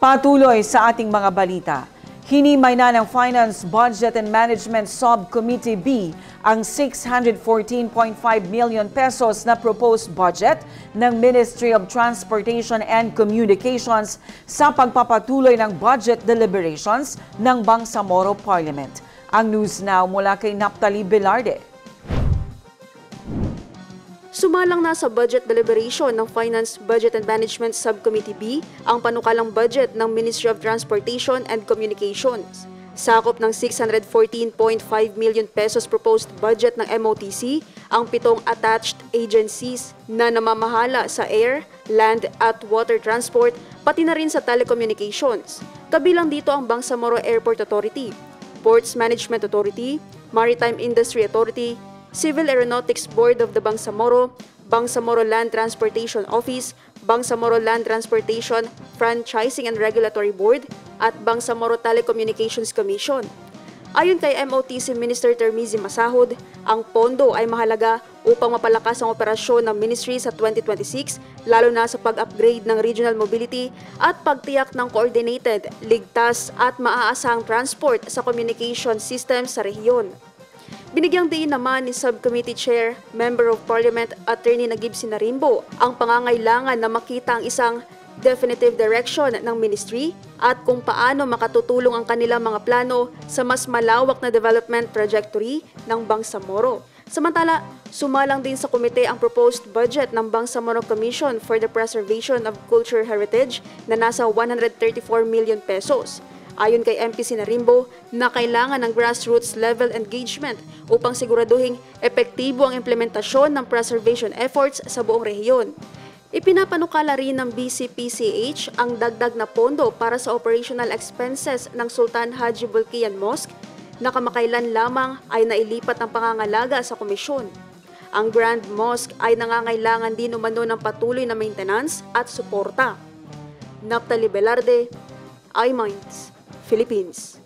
Patuloy sa ating mga balita. Hinimay na ng Finance, Budget and Management Subcommittee B ang 614.5 million pesos na proposed budget ng Ministry of Transportation and Communications sa pagpapatuloy ng budget deliberations ng Bangsamoro Parliament. Ang News Now mula kay Naphtali Velarde. Sumalang na sa budget deliberation ng Finance, Budget and Management Subcommittee B ang panukalang budget ng Ministry of Transportation and Communications. Sakop ng 614.5 million pesos proposed budget ng MOTC ang 7 attached agencies na namamahala sa air, land at water transport pati na rin sa telecommunications. Kabilang dito ang Bangsamoro Airport Authority, Ports Management Authority, Maritime Industry Authority, Civil Aeronautics Board of the Bangsamoro, Bangsamoro Land Transportation Office, Bangsamoro Land Transportation Franchising and Regulatory Board, at Bangsamoro Telecommunications Commission. Ayon kay MOTC Minister Termizi Masahod, ang pondo ay mahalaga upang mapalakas ang operasyon ng ministry sa 2026, lalo na sa pag-upgrade ng regional mobility at pagtiyak ng coordinated, ligtas at maaasahang transport sa communication system sa rehiyon. Binigyang diin naman ni Subcommittee Chair, Member of Parliament, Attorney Nagib Sinarimbo ang pangangailangan na makita ang isang definitive direction ng ministry at kung paano makatutulong ang kanilang mga plano sa mas malawak na development trajectory ng Bangsamoro. Samantala, sumalang din sa komite ang proposed budget ng Bangsamoro Commission for the Preservation of Cultural Heritage na nasa 134 million pesos. Ayon kay MP Sinarimbo na kailangan ng grassroots level engagement upang siguraduhing epektibo ang implementasyon ng preservation efforts sa buong rehiyon. Ipinapanukala rin ng BCPCH ang dagdag na pondo para sa operational expenses ng Sultan Haji Bolkiah Mosque na kamakailan lamang ay nailipat ng pangangalaga sa komisyon. Ang Grand Mosque ay nangangailangan din umano ng patuloy na maintenance at suporta. Naphtali Velarde, iMinds, Philippines.